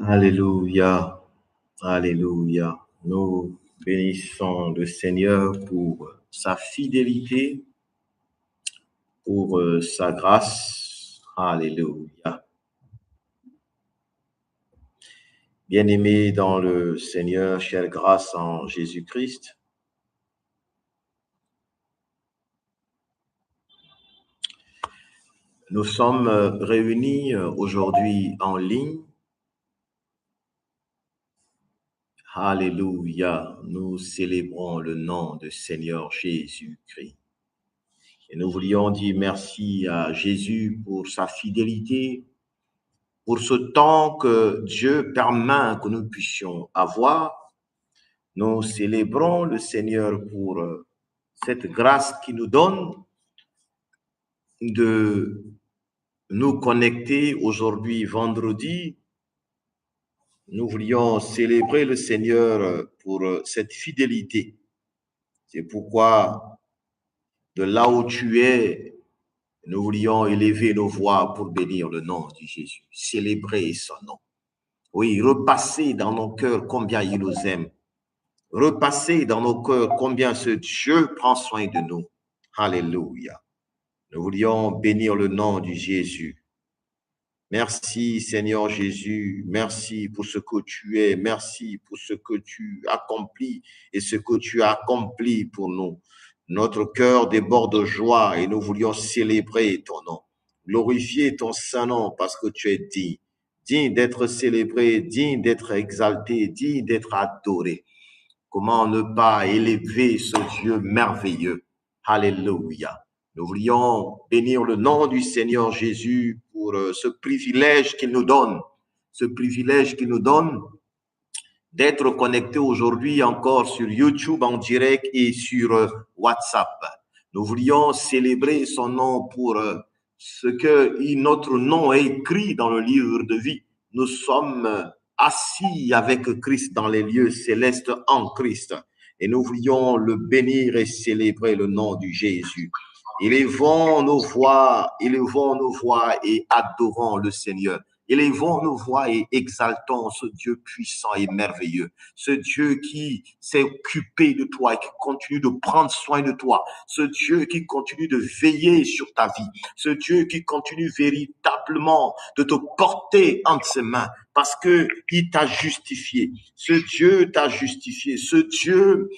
Alléluia, Alléluia. Nous bénissons le Seigneur pour sa fidélité, pour sa grâce. Alléluia. Bien-aimés dans le Seigneur, chère grâce en Jésus-Christ, nous sommes réunis aujourd'hui en ligne. Alléluia, nous célébrons le nom du Seigneur Jésus-Christ. Et nous voulions dire merci à Jésus pour sa fidélité, pour ce temps que Dieu permet que nous puissions avoir. Nous célébrons le Seigneur pour cette grâce qu'il nous donne de nous connecter aujourd'hui vendredi. Nous voulions célébrer le Seigneur pour cette fidélité. C'est pourquoi de là où tu es, nous voulions élever nos voix pour bénir le nom de Jésus, célébrer son nom. Oui, repasser dans nos cœurs combien il nous aime. Repasser dans nos cœurs combien ce Dieu prend soin de nous. Alléluia. Nous voulions bénir le nom de Jésus. Merci Seigneur Jésus, merci pour ce que tu es, merci pour ce que tu accomplis et ce que tu as accompli pour nous. Notre cœur déborde de joie et nous voulions célébrer ton nom, glorifier ton saint nom parce que tu es digne, digne d'être célébré, digne d'être exalté, digne d'être adoré. Comment ne pas élever ce Dieu merveilleux? Alléluia. Nous voulions bénir le nom du Seigneur Jésus pour ce privilège qu'il nous donne, d'être connecté aujourd'hui encore sur YouTube en direct et sur WhatsApp. Nous voulions célébrer son nom pour ce que notre nom est écrit dans le livre de vie. Nous sommes assis avec Christ dans les lieux célestes en Christ. Et nous voulions le bénir et célébrer le nom du Jésus. Élevons nos voix et adorons le Seigneur. Élevons nos voix et exaltons ce Dieu puissant et merveilleux, ce Dieu qui s'est occupé de toi et qui continue de prendre soin de toi, ce Dieu qui continue de veiller sur ta vie, ce Dieu qui continue véritablement de te porter entre ses mains parce que il t'a justifié. Ce Dieu t'a justifié, ce Dieu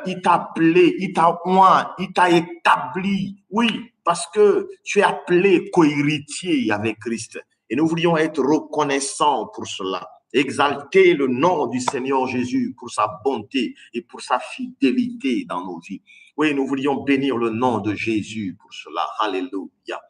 il t'a appelé, il t'a oint, il t'a établi. Oui, parce que tu es appelé co-héritier avec Christ. Et nous voulions être reconnaissants pour cela. Exalter le nom du Seigneur Jésus pour sa bonté et pour sa fidélité dans nos vies. Oui, nous voulions bénir le nom de Jésus pour cela. Alléluia.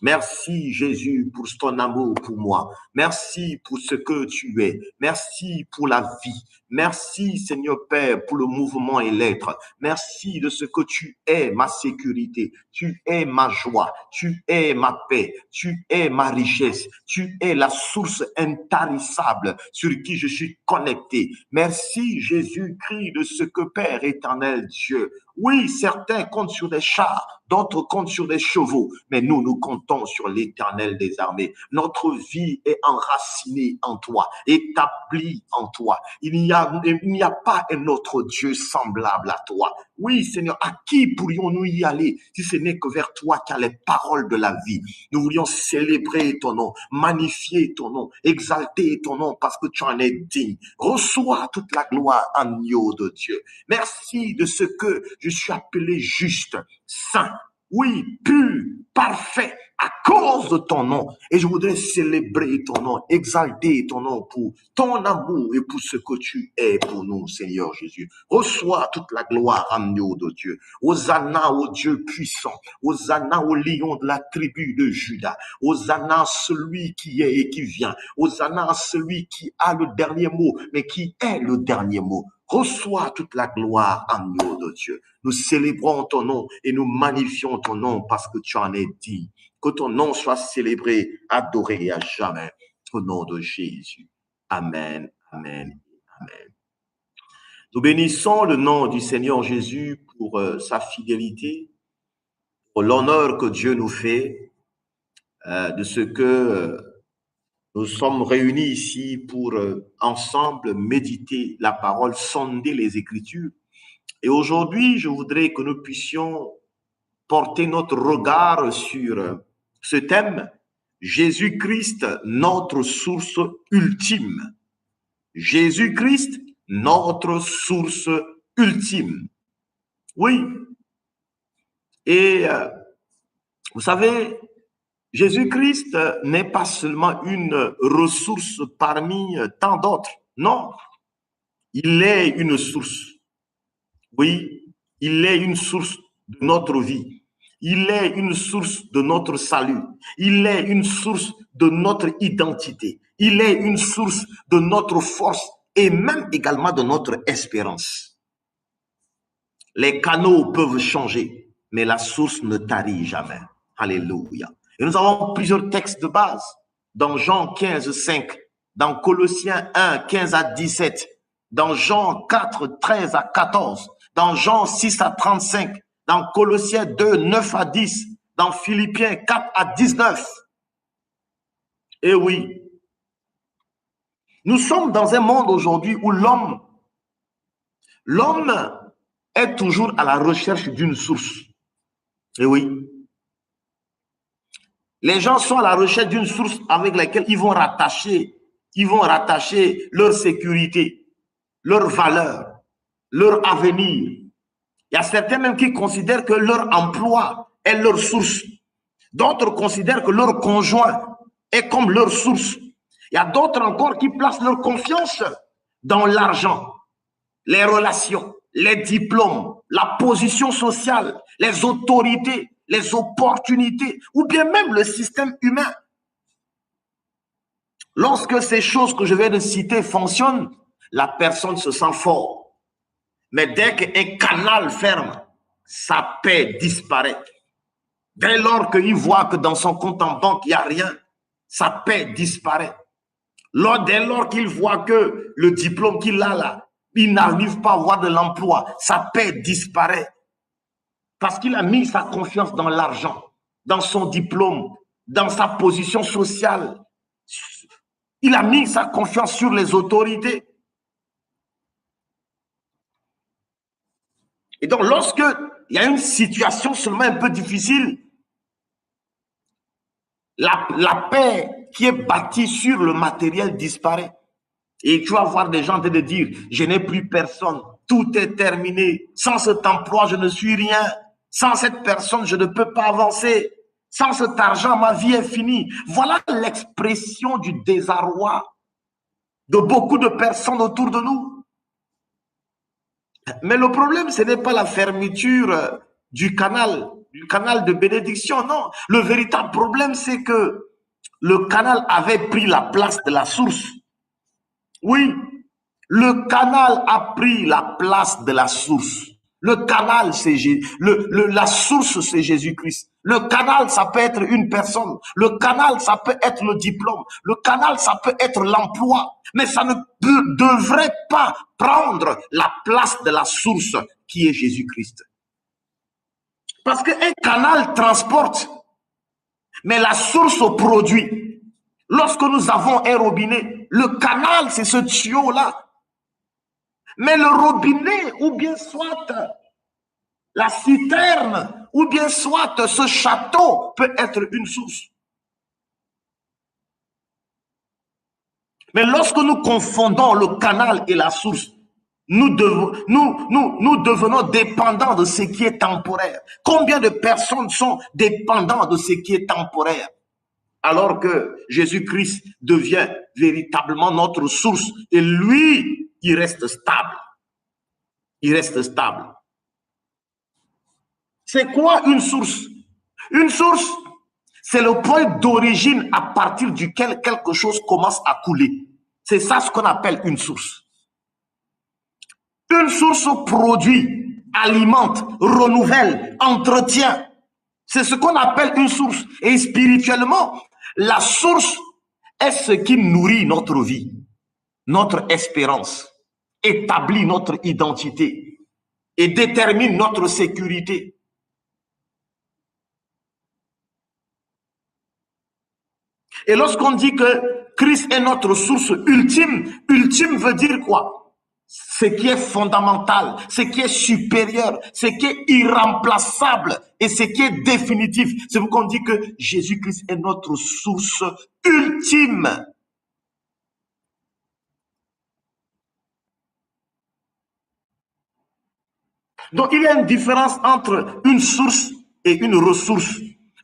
Merci Jésus pour ton amour pour moi. Merci pour ce que tu es. Merci pour la vie. Merci Seigneur Père pour le mouvement et l'être. Merci de ce que tu es ma sécurité. Tu es ma joie. Tu es ma paix. Tu es ma richesse. Tu es la source intarissable sur qui je suis connecté. Merci Jésus-Christ de ce que Père éternel Dieu. Oui, certains comptent sur des chars, d'autres comptent sur des chevaux, mais nous comptons sur l'Éternel des armées. Notre vie est enracinée en toi, établie en toi. Il n'y a pas un autre Dieu semblable à toi. Oui, Seigneur, à qui pourrions-nous y aller si ce n'est que vers toi qui as les paroles de la vie? Nous voulions célébrer ton nom, magnifier ton nom, exalter ton nom parce que tu en es digne. Reçois toute la gloire, agneau de Dieu. Merci de ce que je suis appelé juste, saint, oui, pur, parfait, à cause de ton nom. Et je voudrais célébrer ton nom, exalter ton nom pour ton amour et pour ce que tu es pour nous, Seigneur Jésus. Reçois toute la gloire, agneau de Dieu. Hosanna au Dieu puissant. Hosanna au lion de la tribu de Juda. Hosanna à celui qui est et qui vient. Hosanna à celui qui a le dernier mot, mais qui est le dernier mot. Reçois toute la gloire, agneau de Dieu. Nous célébrons ton nom et nous magnifions ton nom parce que tu en es digne. Que ton nom soit célébré, adoré à jamais. Au nom de Jésus. Amen, amen, amen. Nous bénissons le nom du Seigneur Jésus pour sa fidélité, pour l'honneur que Dieu nous fait, de ce que Nous sommes réunis ici pour ensemble méditer la parole, sonder les Écritures. Et aujourd'hui, je voudrais que nous puissions porter notre regard sur ce thème, Jésus-Christ, notre source ultime. Jésus-Christ, notre source ultime. Oui. Et vous savez, Jésus-Christ n'est pas seulement une ressource parmi tant d'autres. Non, il est une source. Oui, il est une source de notre vie. Il est une source de notre salut. Il est une source de notre identité. Il est une source de notre force et même également de notre espérance. Les canaux peuvent changer, mais la source ne tarit jamais. Alléluia. Et nous avons plusieurs textes de base dans Jean 15, 5, dans Colossiens 1, 15 à 17, dans Jean 4, 13 à 14, dans Jean 6 à 35, dans Colossiens 2, 9 à 10, dans Philippiens 4 à 19. Et oui, nous sommes dans un monde aujourd'hui où l'homme est toujours à la recherche d'une source. Et oui, les gens sont à la recherche d'une source avec laquelle ils vont rattacher leur sécurité, leur valeur, leur avenir. Il y a certains même qui considèrent que leur emploi est leur source. D'autres considèrent que leur conjoint est comme leur source. Il y a d'autres encore qui placent leur confiance dans l'argent, les relations, les diplômes, la position sociale, les autorités, les opportunités, ou bien même le système humain. Lorsque ces choses que je viens de citer fonctionnent, la personne se sent fort. Mais dès qu'un canal ferme, sa paix disparaît. Dès lors qu'il voit que dans son compte en banque, il n'y a rien, sa paix disparaît. Dès lors qu'il voit que le diplôme qu'il a là, il n'arrive pas à avoir de l'emploi, sa paix disparaît. Parce qu'il a mis sa confiance dans l'argent, dans son diplôme, dans sa position sociale. Il a mis sa confiance sur les autorités. Et donc, lorsque il y a une situation seulement un peu difficile, la paix qui est bâtie sur le matériel disparaît. Et tu vas voir des gens te dire, je n'ai plus personne, tout est terminé. Sans cet emploi, je ne suis rien. Sans cette personne, je ne peux pas avancer. Sans cet argent, ma vie est finie. Voilà l'expression du désarroi de beaucoup de personnes autour de nous. Mais le problème, ce n'est pas la fermeture du canal de bénédiction, non. Le véritable problème, c'est que le canal avait pris la place de la source. Oui, le canal a pris la place de la source. Le canal, c'est la source, c'est Jésus-Christ. Le canal, ça peut être une personne. Le canal, ça peut être le diplôme. Le canal, ça peut être l'emploi. Mais ça ne devrait pas prendre la place de la source qui est Jésus-Christ. Parce qu'un canal transporte, mais la source produit. Lorsque nous avons un robinet, le canal, c'est ce tuyau-là. Mais le robinet, ou bien soit la citerne, ou bien soit ce château peut être une source. Mais lorsque nous confondons le canal et la source, nous devenons dépendants de ce qui est temporaire. Combien de personnes sont dépendantes de ce qui est temporaire? Alors que Jésus-Christ devient véritablement notre source et lui, il reste stable. Il reste stable. C'est quoi une source? Une source, c'est le point d'origine à partir duquel quelque chose commence à couler. C'est ça ce qu'on appelle une source. Une source produit, alimente, renouvelle, entretient. C'est ce qu'on appelle une source. Et spirituellement, la source est ce qui nourrit notre vie, notre espérance, établit notre identité et détermine notre sécurité. Et lorsqu'on dit que Christ est notre source ultime, ultime veut dire quoi? Ce qui est fondamental, ce qui est supérieur, ce qui est irremplaçable et ce qui est définitif. C'est pourquoi on dit que Jésus-Christ est notre source ultime. Donc, il y a une différence entre une source et une ressource.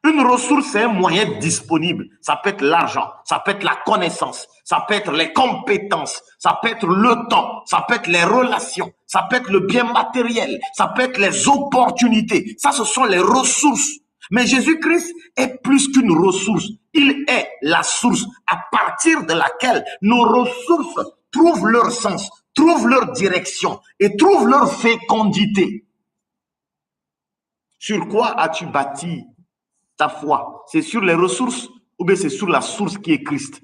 Une ressource, c'est un moyen disponible. Ça peut être l'argent, ça peut être la connaissance, ça peut être les compétences, ça peut être le temps, ça peut être les relations, ça peut être le bien matériel, ça peut être les opportunités. Ça, ce sont les ressources. Mais Jésus-Christ est plus qu'une ressource. Il est la source à partir de laquelle nos ressources trouvent leur sens, trouvent leur direction et trouvent leur fécondité. Sur quoi as-tu bâti ta foi? C'est sur les ressources ou bien c'est sur la source qui est Christ?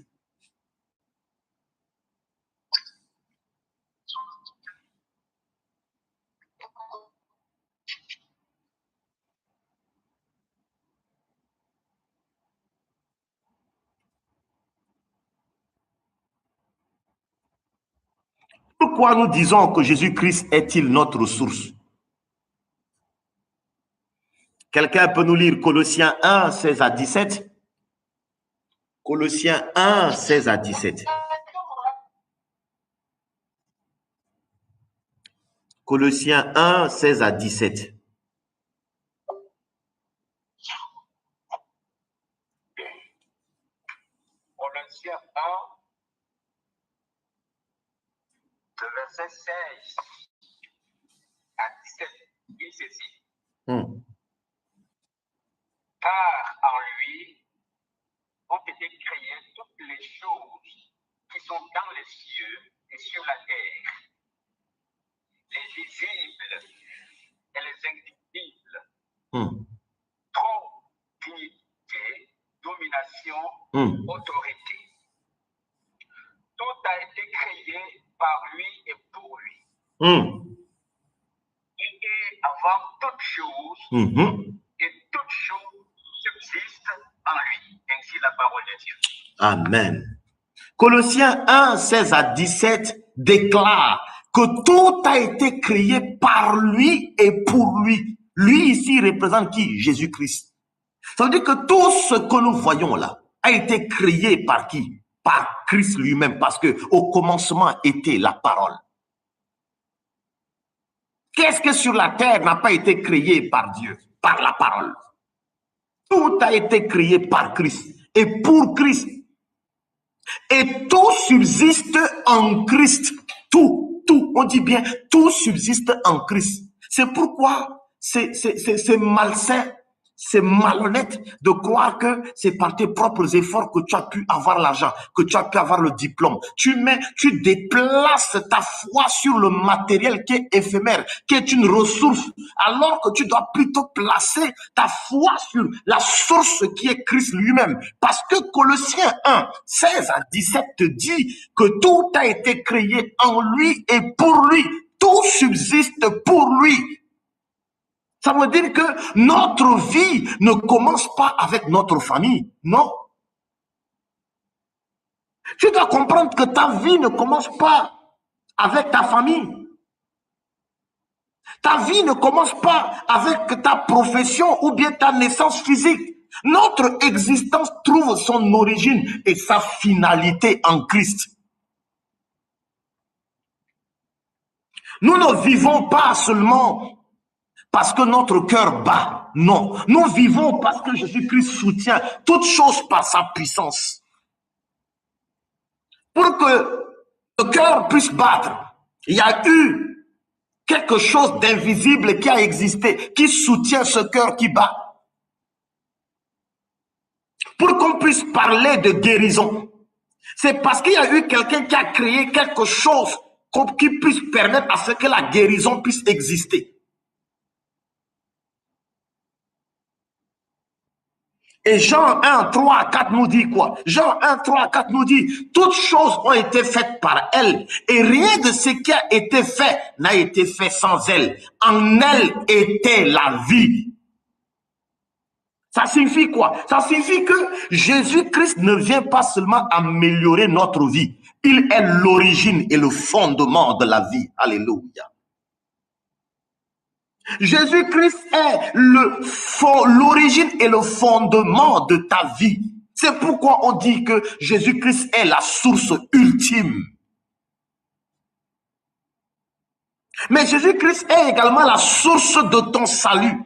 Pourquoi nous disons que Jésus-Christ est-il notre source? Quelqu'un peut nous lire Colossiens 1, 16 à 17? Colossiens 1, 16 à 17. Colossiens 1, 16 à 17. Colossiens 1, de verset 16 à 17, dit ceci. Car en lui ont été créées toutes les choses qui sont dans les cieux et sur la terre, les visibles et les invisibles, trône, dignité, domination, autorité. Tout a été créé par lui et pour lui. Il est avant toute chose, et toute chose subsiste en lui. Ainsi la parole de Dieu. Amen. Colossiens 1, 16 à 17 déclare que tout a été créé par lui et pour lui. Lui ici représente qui? Jésus-Christ. Ça veut dire que tout ce que nous voyons là a été créé par qui? Par Christ lui-même, parce que au commencement était la parole. Qu'est-ce que sur la terre n'a pas été créé par Dieu? Par la parole. Tout a été créé par Christ et pour Christ. Et tout subsiste en Christ. Tout, on dit bien, tout subsiste en Christ. C'est pourquoi c'est malsain, c'est malhonnête de croire que c'est par tes propres efforts que tu as pu avoir l'argent, que tu as pu avoir le diplôme. Tu déplaces ta foi sur le matériel qui est éphémère, qui est une ressource, alors que tu dois plutôt placer ta foi sur la source qui est Christ lui-même. Parce que Colossiens 1, 16 à 17 te dit que tout a été créé en lui et pour lui. Tout subsiste pour lui. Ça veut dire que notre vie ne commence pas avec notre famille. Non. Tu dois comprendre que ta vie ne commence pas avec ta famille. Ta vie ne commence pas avec ta profession ou bien ta naissance physique. Notre existence trouve son origine et sa finalité en Christ. Nous ne vivons pas seulement parce que notre cœur bat. Non, nous vivons parce que Jésus-Christ soutient toute chose par sa puissance. Pour que le cœur puisse battre, il y a eu quelque chose d'invisible qui a existé, qui soutient ce cœur qui bat. Pour qu'on puisse parler de guérison, c'est parce qu'il y a eu quelqu'un qui a créé quelque chose qui puisse permettre à ce que la guérison puisse exister. Et Jean 1, 3, 4 nous dit quoi? Jean 1, 3, 4 nous dit, toutes choses ont été faites par elle, et rien de ce qui a été fait n'a été fait sans elle. En elle était la vie. Ça signifie quoi? Ça signifie que Jésus-Christ ne vient pas seulement améliorer notre vie. Il est l'origine et le fondement de la vie. Alléluia. Jésus-Christ est l'origine et le fondement de ta vie. C'est pourquoi on dit que Jésus-Christ est la source ultime. Mais Jésus-Christ est également la source de ton salut.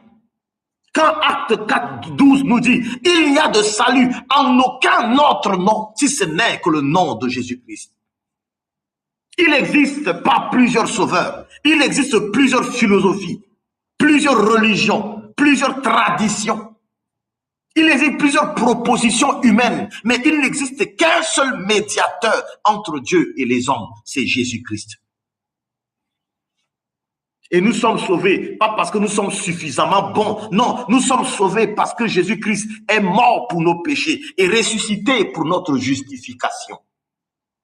Quand Acte 4, 12 nous dit, il n'y a de salut en aucun autre nom, si ce n'est que le nom de Jésus-Christ. Il n'existe pas plusieurs sauveurs, il existe plusieurs philosophies, plusieurs religions, plusieurs traditions. Il existe plusieurs propositions humaines, mais il n'existe qu'un seul médiateur entre Dieu et les hommes, c'est Jésus-Christ. Et nous sommes sauvés, pas parce que nous sommes suffisamment bons. Non, nous sommes sauvés parce que Jésus-Christ est mort pour nos péchés et ressuscité pour notre justification.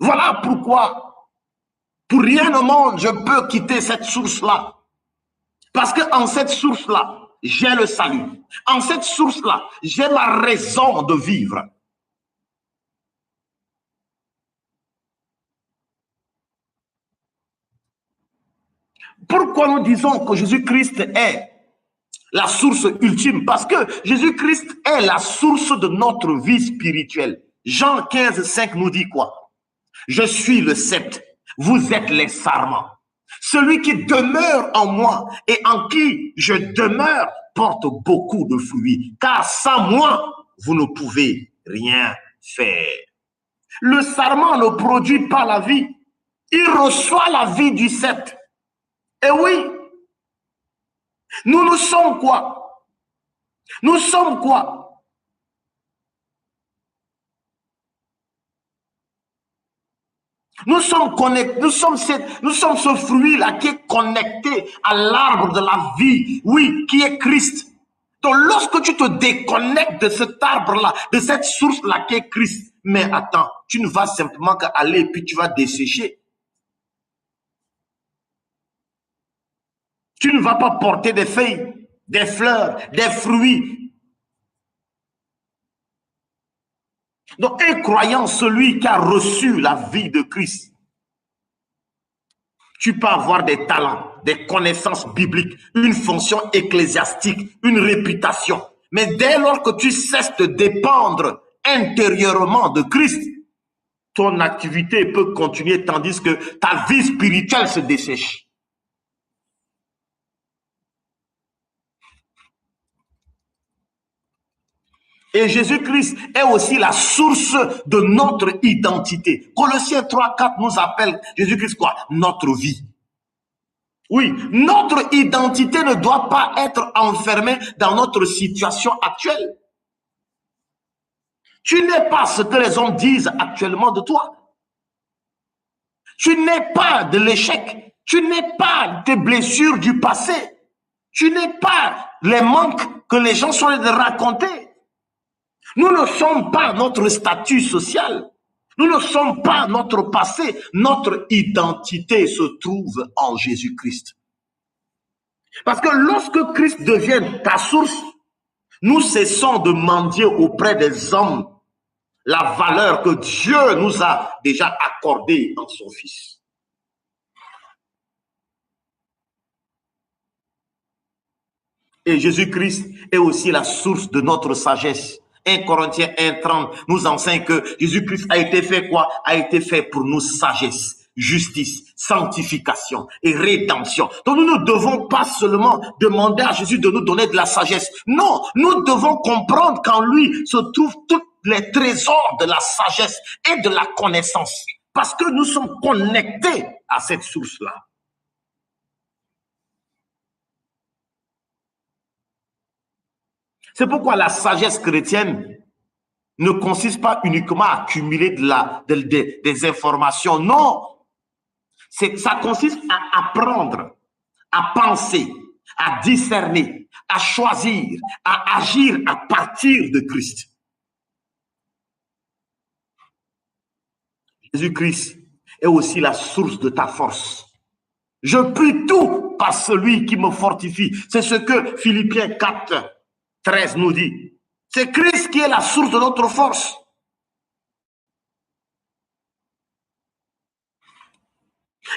Voilà pourquoi, pour rien au monde, je peux quitter cette source-là. Parce qu'en cette source-là, j'ai le salut. En cette source-là, j'ai ma raison de vivre. Pourquoi nous disons que Jésus-Christ est la source ultime? Parce que Jésus-Christ est la source de notre vie spirituelle. Jean 15, 5 nous dit quoi? Je suis le cep, vous êtes les sarments. Celui qui demeure en moi et en qui je demeure porte beaucoup de fruits, car sans moi, vous ne pouvez rien faire. Le sarment ne produit pas la vie, il reçoit la vie du cep. Et oui, nous sommes quoi? Nous sommes quoi? Nous sommes connectés, nous sommes ce fruit-là qui est connecté à l'arbre de la vie, oui, qui est Christ. Donc lorsque tu te déconnectes de cet arbre-là, de cette source-là qui est Christ, mais attends, tu ne vas simplement qu'aller et puis tu vas dessécher. Tu ne vas pas porter des feuilles, des fleurs, des fruits. Donc, un croyant, celui qui a reçu la vie de Christ, tu peux avoir des talents, des connaissances bibliques, une fonction ecclésiastique, une réputation. Mais dès lors que tu cesses de dépendre intérieurement de Christ, ton activité peut continuer tandis que ta vie spirituelle se dessèche. Et Jésus-Christ est aussi la source de notre identité. Colossiens 3, 4 nous appelle Jésus-Christ quoi? Notre vie. Oui, notre identité ne doit pas être enfermée dans notre situation actuelle. Tu n'es pas ce que les hommes disent actuellement de toi. Tu n'es pas de l'échec. Tu n'es pas des blessures du passé. Tu n'es pas les manques que les gens sont en train de raconter. Nous ne sommes pas notre statut social. Nous ne sommes pas notre passé. Notre identité se trouve en Jésus-Christ. Parce que lorsque Christ devient ta source, nous cessons de mendier auprès des hommes la valeur que Dieu nous a déjà accordée en son Fils. Et Jésus-Christ est aussi la source de notre sagesse. 1 Corinthiens 1:30 nous enseigne que Jésus-Christ a été fait quoi? A été fait pour nous sagesse, justice, sanctification et rédemption. Donc nous ne devons pas seulement demander à Jésus de nous donner de la sagesse. Non, nous devons comprendre qu'en lui se trouvent tous les trésors de la sagesse et de la connaissance. Parce que nous sommes connectés à cette source-là. C'est pourquoi la sagesse chrétienne ne consiste pas uniquement à accumuler des informations. Non, ça consiste à apprendre, à penser, à discerner, à choisir, à agir à partir de Christ. Jésus-Christ est aussi la source de ta force. Je puis tout par celui qui me fortifie. C'est ce que Philippiens 4, 13 nous dit. C'est Christ qui est la source de notre force.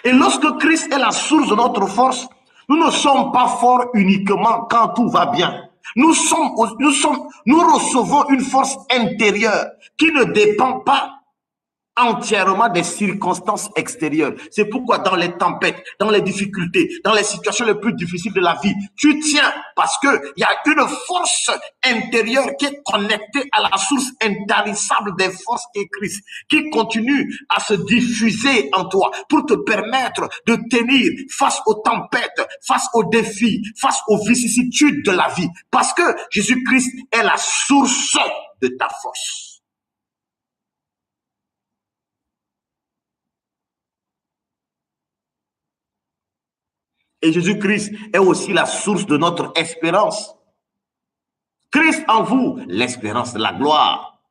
Et lorsque Christ est la source de notre force, nous ne sommes pas forts uniquement quand tout va bien. Nous recevons une force intérieure qui ne dépend pas entièrement des circonstances extérieures. C'est pourquoi dans les tempêtes, dans les difficultés, dans les situations les plus difficiles de la vie, tu tiens parce que il y a une force intérieure qui est connectée à la source intarissable des forces et Christ, qui continue à se diffuser en toi pour te permettre de tenir face aux tempêtes, face aux défis, face aux vicissitudes de la vie. Parce que Jésus-Christ est la source de ta force. Et Jésus-Christ est aussi la source de notre espérance. Christ en vous, l'espérance de la gloire.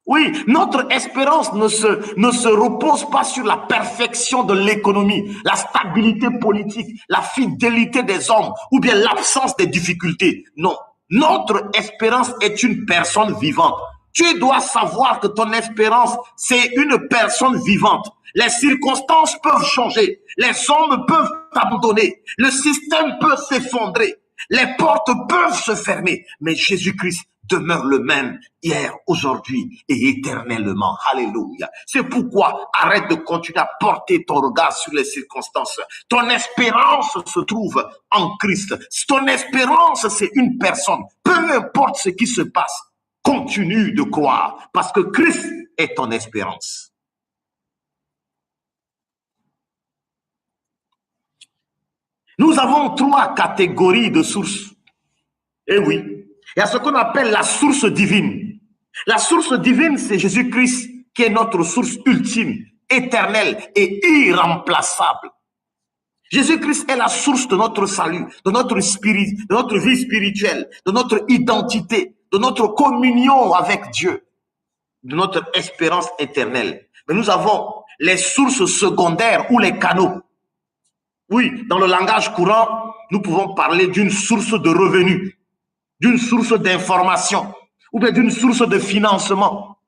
Oui, notre espérance ne se repose pas sur la perfection de l'économie, la stabilité politique, la fidélité des hommes ou bien l'absence des difficultés. Non, notre espérance est une personne vivante. Tu dois savoir que ton espérance, c'est une personne vivante. Les circonstances peuvent changer. Les hommes peuvent t'abandonner. Le système peut s'effondrer. Les portes peuvent se fermer. Mais Jésus-Christ demeure le même hier, aujourd'hui et éternellement. Alléluia. C'est pourquoi arrête de continuer à porter ton regard sur les circonstances. Ton espérance se trouve en Christ. Ton espérance, c'est une personne. Peu importe ce qui se passe, continue de croire parce que Christ est ton espérance. Nous avons 3 catégories de sources. Eh oui, il y a ce qu'on appelle la source divine. La source divine, c'est Jésus-Christ qui est notre source ultime, éternelle et irremplaçable. Jésus-Christ est la source de notre salut, de notre spirit, de notre vie spirituelle, de notre identité, de notre communion avec Dieu, de notre espérance éternelle. Mais nous avons les sources secondaires ou les canaux. Oui, dans le langage courant, nous pouvons parler d'une source de revenus, d'une source d'information ou bien d'une source de financement.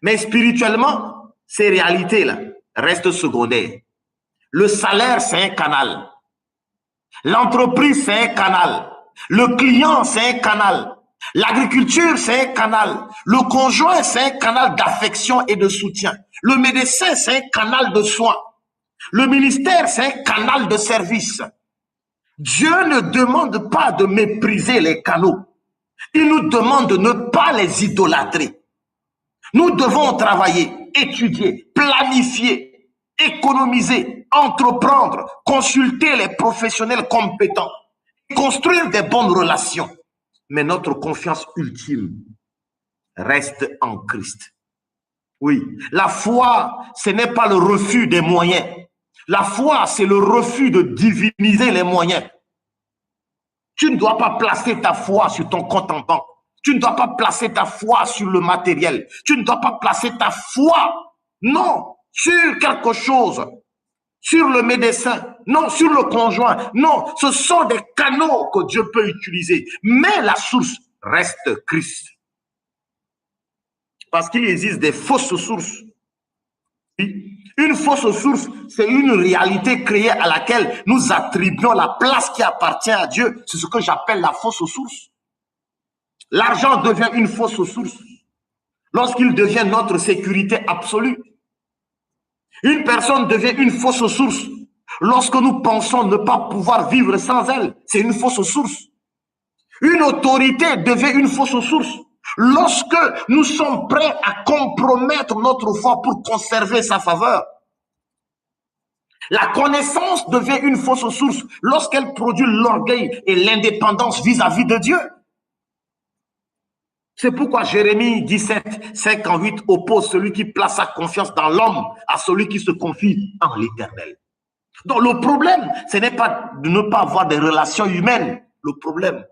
Mais spirituellement, ces réalités-là restent secondaires. Le salaire, c'est un canal. L'entreprise, c'est un canal. Le client, c'est un canal. L'agriculture, c'est un canal. Le conjoint, c'est un canal d'affection et de soutien. Le médecin, c'est un canal de soins. Le ministère, c'est un canal de service. Dieu ne demande pas de mépriser les canaux. Il nous demande de ne pas les idolâtrer. Nous devons travailler, étudier, planifier, économiser, entreprendre, consulter les professionnels compétents, construire des bonnes relations. Mais notre confiance ultime reste en Christ. Oui, la foi, ce n'est pas le refus des moyens. La foi, c'est le refus de diviniser les moyens. Tu ne dois pas placer ta foi sur ton compte en banque. Tu ne dois pas placer ta foi sur le matériel. Tu ne dois pas placer ta foi, non, sur quelque chose, sur le médecin, non, sur le conjoint. Non, ce sont des canaux que Dieu peut utiliser. Mais la source reste Christ. Parce qu'il existe des fausses sources. Une fausse source, c'est une réalité créée à laquelle nous attribuons la place qui appartient à Dieu. C'est ce que j'appelle la fausse source. L'argent devient une fausse source lorsqu'il devient notre sécurité absolue. Une personne devient une fausse source lorsque nous pensons ne pas pouvoir vivre sans elle. C'est une fausse source. Une autorité devient une fausse source lorsque nous sommes prêts à compromettre notre foi pour conserver sa faveur. La connaissance devient une fausse source lorsqu'elle produit l'orgueil et l'indépendance vis-à-vis de Dieu. C'est pourquoi Jérémie 17, 58 oppose celui qui place sa confiance dans l'homme à celui qui se confie en l'Éternel. Donc le problème, ce n'est pas de ne pas avoir des relations humaines. Le problème,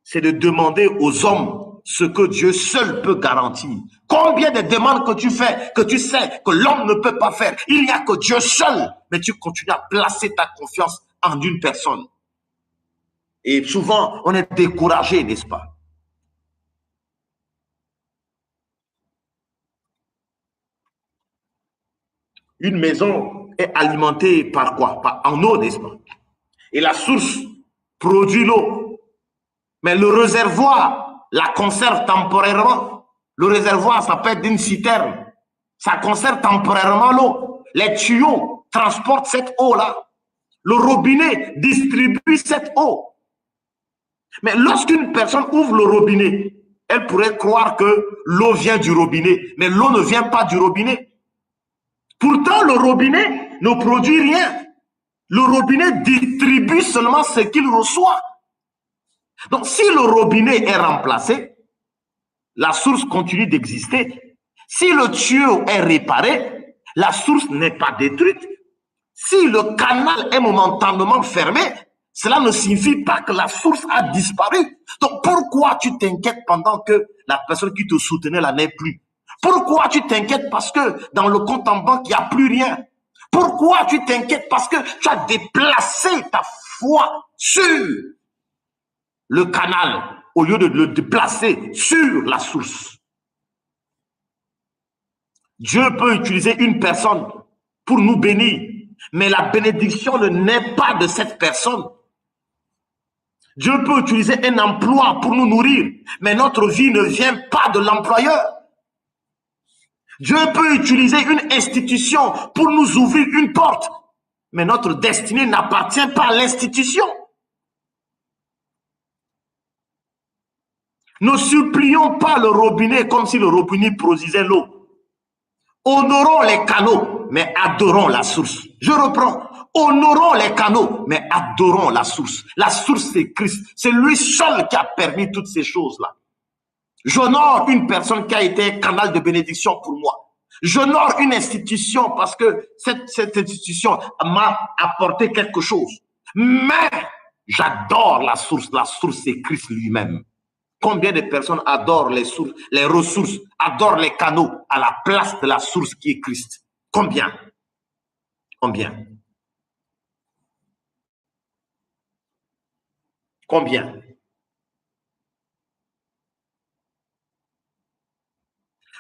c'est de demander aux hommes ce que Dieu seul peut garantir. Combien de demandes que tu fais, que tu sais que l'homme ne peut pas faire. Il n'y a que Dieu seul, mais tu continues à placer ta confiance en une personne. Et souvent, on est découragé, n'est-ce pas? une maison est alimentée par quoi? En eau, n'est-ce pas? Et la source produit l'eau. Mais le réservoir la conserve temporairement. Le réservoir, ça peut être d'une citerne. Ça conserve temporairement l'eau. Les tuyaux transportent cette eau-là. Le robinet distribue cette eau. Mais lorsqu'une personne ouvre le robinet, elle pourrait croire que l'eau vient du robinet. Mais l'eau ne vient pas du robinet. Pourtant, le robinet ne produit rien. Le robinet distribue seulement ce qu'il reçoit. Donc, si le robinet est remplacé, la source continue d'exister. Si le tuyau est réparé, la source n'est pas détruite. Si le canal est momentanément fermé, cela ne signifie pas que la source a disparu. Donc, pourquoi tu t'inquiètes pendant que la personne qui te soutenait là n'est plus? Pourquoi tu t'inquiètes parce que dans le compte en banque, il n'y a plus rien? Pourquoi tu t'inquiètes parce que tu as déplacé ta foi sur le canal au lieu de le déplacer sur la source? Dieu peut utiliser une personne pour nous bénir, mais la bénédiction ne naît pas de cette personne. Dieu peut utiliser un emploi pour nous nourrir, mais notre vie ne vient pas de l'employeur. Dieu peut utiliser une institution pour nous ouvrir une porte, mais notre destinée n'appartient pas à l'institution. Ne supplions pas le robinet comme si le robinet produisait l'eau. Honorons les canaux, mais adorons la source. Je reprends. Honorons les canaux, mais adorons la source. La source, c'est Christ. C'est lui seul qui a permis toutes ces choses-là. J'honore une personne qui a été un canal de bénédiction pour moi. J'honore une institution parce que cette institution m'a apporté quelque chose. Mais j'adore la source. La source, c'est Christ lui-même. Combien de personnes adorent les sources, les ressources, adorent les canaux à la place de la source qui est Christ? Combien? Combien? Combien?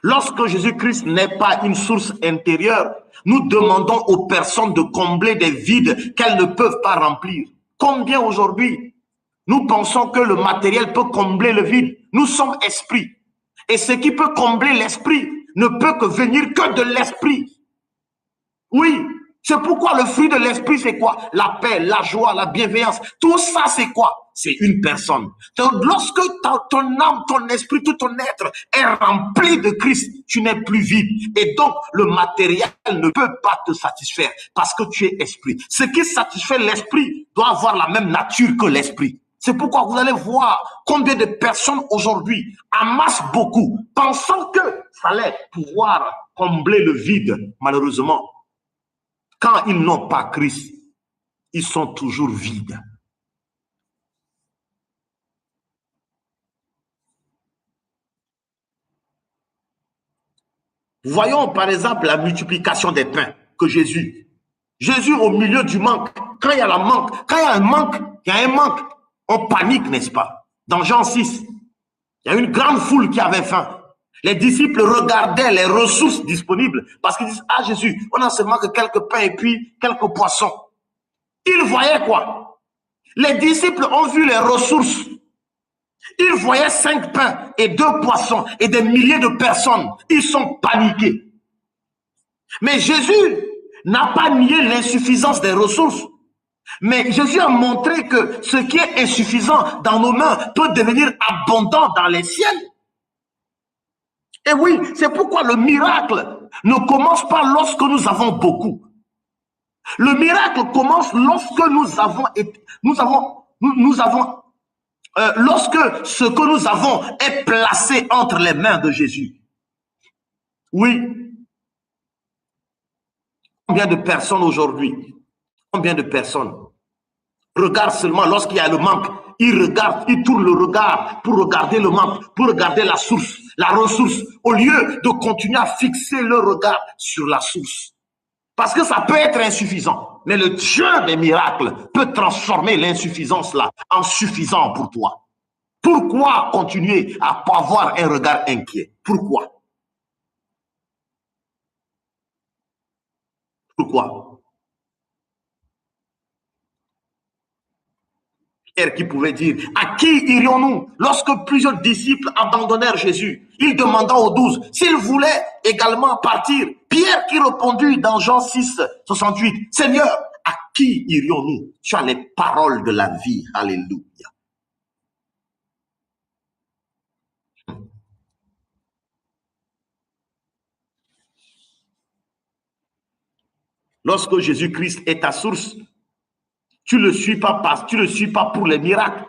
Lorsque Jésus-Christ n'est pas une source intérieure, nous demandons aux personnes de combler des vides qu'elles ne peuvent pas remplir. Combien aujourd'hui nous pensons que le matériel peut combler le vide? Nous sommes esprits. Et ce qui peut combler l'esprit ne peut que venir que de l'esprit. Oui, c'est pourquoi le fruit de l'esprit, c'est quoi? La paix, la joie, la bienveillance. Tout ça, c'est quoi? C'est une personne. Donc, lorsque ton âme, ton esprit, tout ton être est rempli de Christ, tu n'es plus vide. Et donc, le matériel ne peut pas te satisfaire parce que tu es esprit. Ce qui satisfait l'esprit doit avoir la même nature que l'esprit. C'est pourquoi vous allez voir combien de personnes aujourd'hui amassent beaucoup, pensant que ça allait pouvoir combler le vide. Malheureusement, quand ils n'ont pas Christ, ils sont toujours vides. Voyons par exemple la multiplication des pains que Jésus au milieu du manque, quand il y a un manque, on panique, n'est-ce pas? Dans Jean 6, il y a une grande foule qui avait faim. Les disciples regardaient les ressources disponibles parce qu'ils disent, ah Jésus, on a seulement que quelques pains et puis quelques poissons. Ils voyaient quoi? Les disciples ont vu les ressources. Ils voyaient 5 pains et 2 poissons et des milliers de personnes. Ils sont paniqués. Mais Jésus n'a pas nié l'insuffisance des ressources. Mais Jésus a montré que ce qui est insuffisant dans nos mains peut devenir abondant dans les ciels. Et oui, c'est pourquoi le miracle ne commence pas lorsque nous avons beaucoup. Le miracle commence lorsque lorsque ce que nous avons est placé entre les mains de Jésus. Oui. Combien de personnes aujourd'hui, combien de personnes regardent seulement lorsqu'il y a le manque, ils tournent le regard pour regarder le manque, pour regarder la source, la ressource, au lieu de continuer à fixer leur regard sur la source. Parce que ça peut être insuffisant, mais le Dieu des miracles peut transformer l'insuffisance là en suffisant pour toi. Pourquoi continuer à pas avoir un regard inquiet? Pourquoi? Pourquoi? Pierre qui pouvait dire, à qui irions-nous? Lorsque plusieurs disciples abandonnèrent Jésus, il demanda aux 12 s'ils voulaient également partir. Pierre qui répondit dans Jean 6, 68, Seigneur, à qui irions-nous? Tu as les paroles de la vie. Alléluia. Lorsque Jésus-Christ est ta source, tu le suis pas pour les miracles,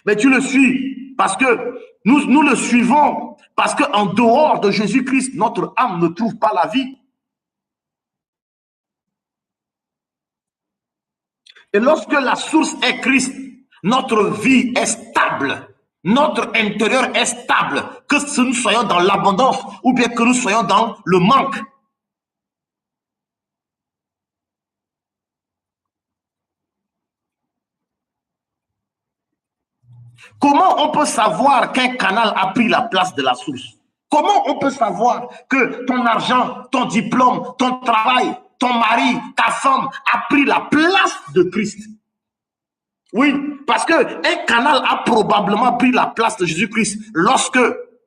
mais tu le suis parce que nous le suivons parce qu'en dehors de Jésus-Christ, notre âme ne trouve pas la vie. Et lorsque la source est Christ, notre vie est stable. Notre intérieur est stable, que nous soyons dans l'abondance ou bien que nous soyons dans le manque. Comment on peut savoir qu'un canal a pris la place de la source? Comment on peut savoir que ton argent, ton diplôme, ton travail, ton mari, ta femme a pris la place de Christ? Oui, parce qu'un canal a probablement pris la place de Jésus-Christ lorsque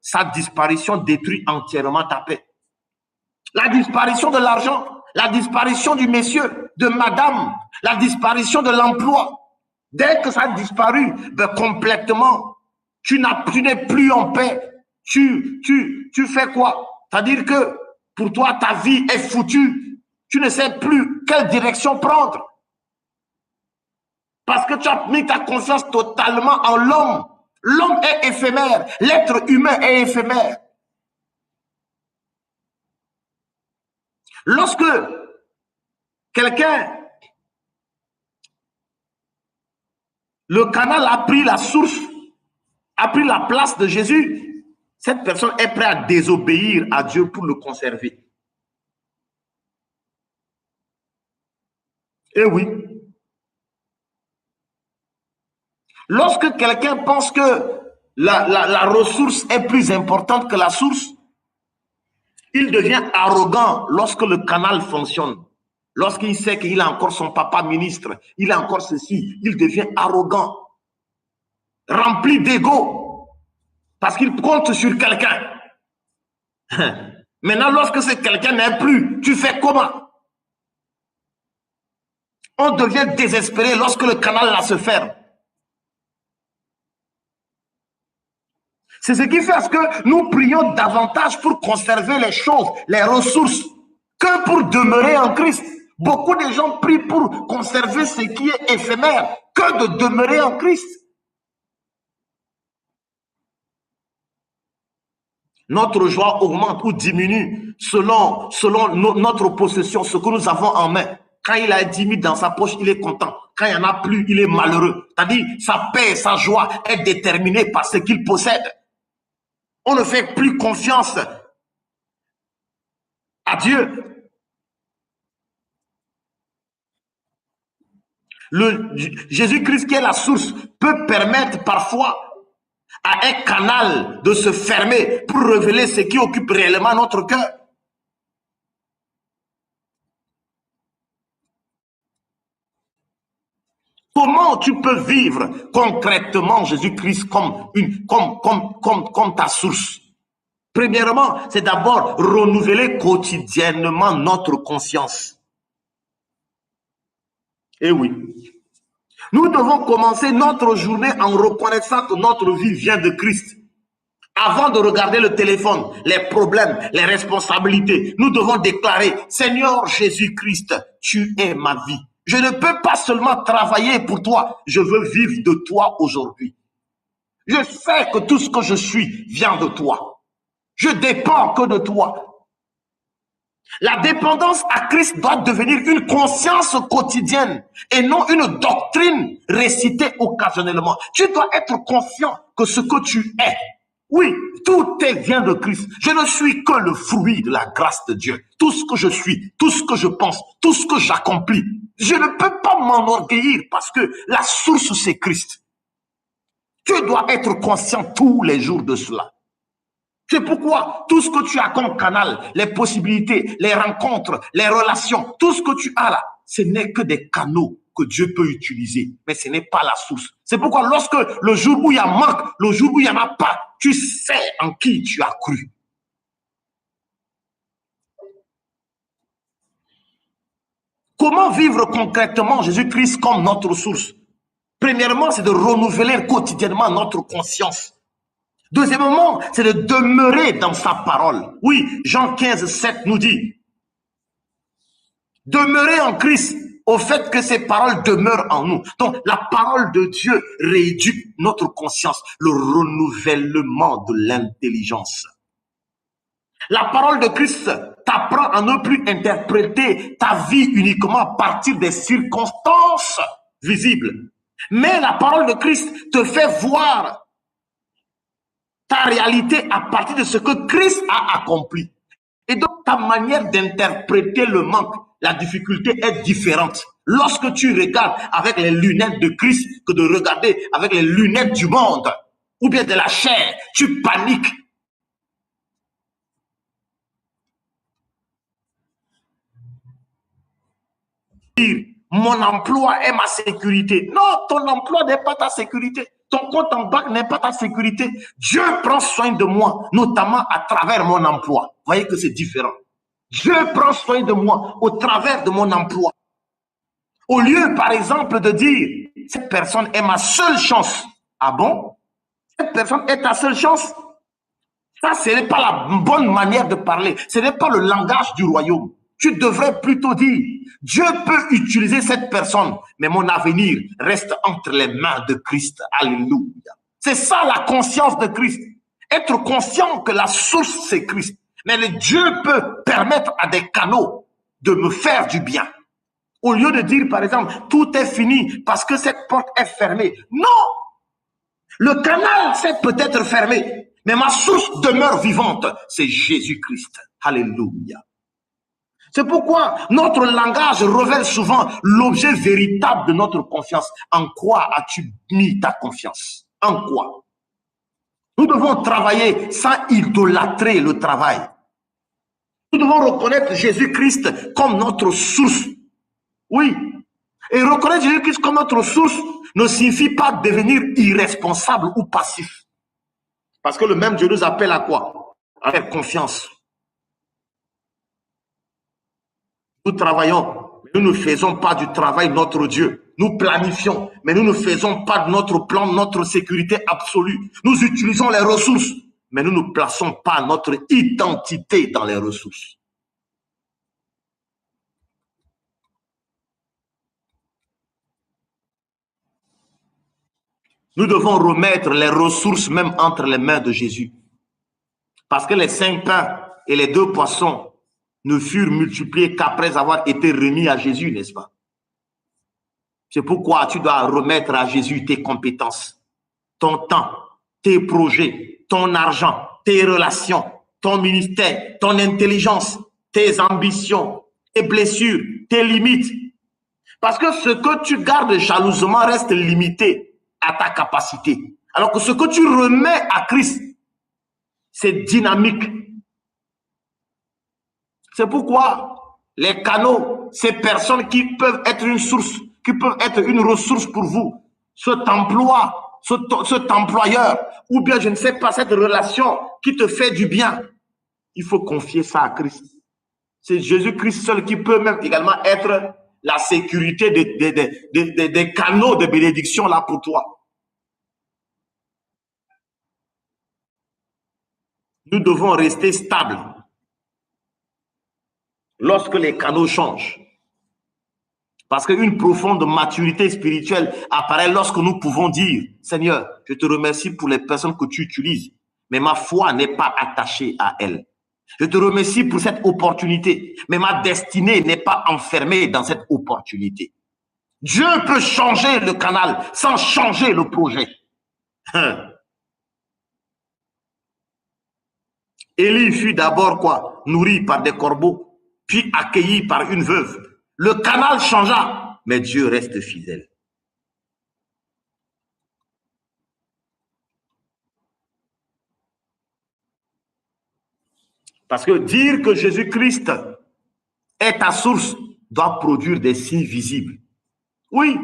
sa disparition détruit entièrement ta paix. La disparition de l'argent, la disparition du monsieur, de madame, la disparition de l'emploi. Dès que ça a disparu, ben complètement, tu n'es plus en paix. Tu fais quoi? C'est-à-dire que pour toi, ta vie est foutue. Tu ne sais plus quelle direction prendre. Parce que tu as mis ta confiance totalement en l'homme. L'homme est éphémère. L'être humain est éphémère. Lorsque quelqu'un, le canal a pris la source, a pris la place de Jésus, cette personne est prête à désobéir à Dieu pour le conserver. Eh oui. Lorsque quelqu'un pense que la ressource est plus importante que la source, il devient arrogant lorsque le canal fonctionne. Lorsqu'il sait qu'il a encore son papa ministre, il a encore ceci, il devient arrogant, rempli d'ego, parce qu'il compte sur quelqu'un. Maintenant, lorsque ce quelqu'un n'est plus, tu fais comment? On devient désespéré lorsque le canal là se ferme. C'est ce qui fait à ce que nous prions davantage pour conserver les choses, les ressources, que pour demeurer en Christ. Beaucoup de gens prient pour conserver ce qui est éphémère, que de demeurer en Christ. Notre joie augmente ou diminue selon notre possession, ce que nous avons en main. Quand il a 10 000 dans sa poche, il est content. Quand il n'y en a plus, il est malheureux. C'est-à-dire, sa paix, sa joie est déterminée par ce qu'il possède. On ne fait plus confiance à Dieu. Jésus-Christ qui est la source peut permettre parfois à un canal de se fermer pour révéler ce qui occupe réellement notre cœur. Comment tu peux vivre concrètement Jésus-Christ comme ta source? Premièrement, c'est d'abord renouveler quotidiennement notre conscience. Eh oui. Nous devons commencer notre journée en reconnaissant que notre vie vient de Christ. Avant de regarder le téléphone, les problèmes, les responsabilités, nous devons déclarer, Seigneur Jésus-Christ, tu es ma vie. Je ne peux pas seulement travailler pour toi, je veux vivre de toi aujourd'hui. Je sais que tout ce que je suis vient de toi. Je dépends que de toi. La dépendance à Christ doit devenir une conscience quotidienne et non une doctrine récitée occasionnellement. Tu dois être conscient que ce que tu es, oui, tout vient de Christ. Je ne suis que le fruit de la grâce de Dieu. Tout ce que je suis, tout ce que je pense, tout ce que j'accomplis, je ne peux pas m'enorgueillir parce que la source c'est Christ. Tu dois être conscient tous les jours de cela. C'est pourquoi tout ce que tu as comme canal, les possibilités, les rencontres, les relations, tout ce que tu as là, ce n'est que des canaux que Dieu peut utiliser, mais ce n'est pas la source. C'est pourquoi lorsque le jour où il y a manque, le jour où il n'y en a pas, tu sais en qui tu as cru. Comment vivre concrètement Jésus-Christ comme notre source? Premièrement, c'est de renouveler quotidiennement notre conscience. Deuxièmement, c'est de demeurer dans sa parole. Oui, Jean 15, 7 nous dit, demeurer en Christ au fait que ses paroles demeurent en nous. Donc, la parole de Dieu rééduque notre conscience, le renouvellement de l'intelligence. La parole de Christ t'apprend à ne plus interpréter ta vie uniquement à partir des circonstances visibles. Mais la parole de Christ te fait voir ta réalité à partir de ce que Christ a accompli. Et donc, ta manière d'interpréter le manque, la difficulté est différente. Lorsque tu regardes avec les lunettes de Christ que de regarder avec les lunettes du monde ou bien de la chair, tu paniques. Mon emploi est ma sécurité. Non, ton emploi n'est pas ta sécurité. Ton compte en banque n'est pas ta sécurité. Dieu prend soin de moi, notamment à travers mon emploi. Vous voyez que c'est différent. Dieu prend soin de moi au travers de mon emploi. Au lieu, par exemple, de dire, cette personne est ma seule chance. Ah bon? Cette personne est ta seule chance? Ça, ce n'est pas la bonne manière de parler. Ce n'est pas le langage du royaume. Tu devrais plutôt dire, Dieu peut utiliser cette personne, mais mon avenir reste entre les mains de Christ. Alléluia. C'est ça la conscience de Christ. Être conscient que la source, c'est Christ. Mais le Dieu peut permettre à des canaux de me faire du bien. Au lieu de dire, par exemple, tout est fini parce que cette porte est fermée. Non! Le canal, c'est peut-être fermé, mais ma source demeure vivante. C'est Jésus-Christ. Alléluia. C'est pourquoi notre langage révèle souvent l'objet véritable de notre confiance. En quoi as-tu mis ta confiance? En quoi? Nous devons travailler sans idolâtrer le travail. Nous devons reconnaître Jésus-Christ comme notre source. Oui. Et reconnaître Jésus-Christ comme notre source ne signifie pas devenir irresponsable ou passif. Parce que le même Dieu nous appelle à quoi? À faire confiance. Nous travaillons, mais nous ne faisons pas du travail notre Dieu. Nous planifions, mais nous ne faisons pas de notre plan, notre sécurité absolue. Nous utilisons les ressources, mais nous ne plaçons pas notre identité dans les ressources. Nous devons remettre les ressources même entre les mains de Jésus. Parce que les 5 pains et les 2 poissons ne furent multipliés qu'après avoir été remis à Jésus, n'est-ce pas? C'est pourquoi tu dois remettre à Jésus tes compétences, ton temps, tes projets, ton argent, tes relations, ton ministère, ton intelligence, tes ambitions, tes blessures, tes limites. Parce que ce que tu gardes jalousement reste limité à ta capacité. Alors que ce que tu remets à Christ, c'est dynamique. C'est pourquoi les canaux, ces personnes qui peuvent être une source, qui peuvent être une ressource pour vous, cet emploi, cet employeur, ou bien je ne sais pas, cette relation qui te fait du bien, il faut confier ça à Christ. C'est Jésus-Christ seul qui peut même également être la sécurité des canaux de bénédiction là pour toi. Nous devons rester stables lorsque les canaux changent. Parce qu'une profonde maturité spirituelle apparaît lorsque nous pouvons dire, Seigneur, je te remercie pour les personnes que tu utilises, mais ma foi n'est pas attachée à elles. Je te remercie pour cette opportunité, mais ma destinée n'est pas enfermée dans cette opportunité. Dieu peut changer le canal sans changer le projet. Élie fut d'abord quoi? Nourri par des corbeaux, puis accueilli par une veuve. Le canal changea, mais Dieu reste fidèle. Parce que dire que Jésus-Christ est ta source doit produire des signes visibles. Oui.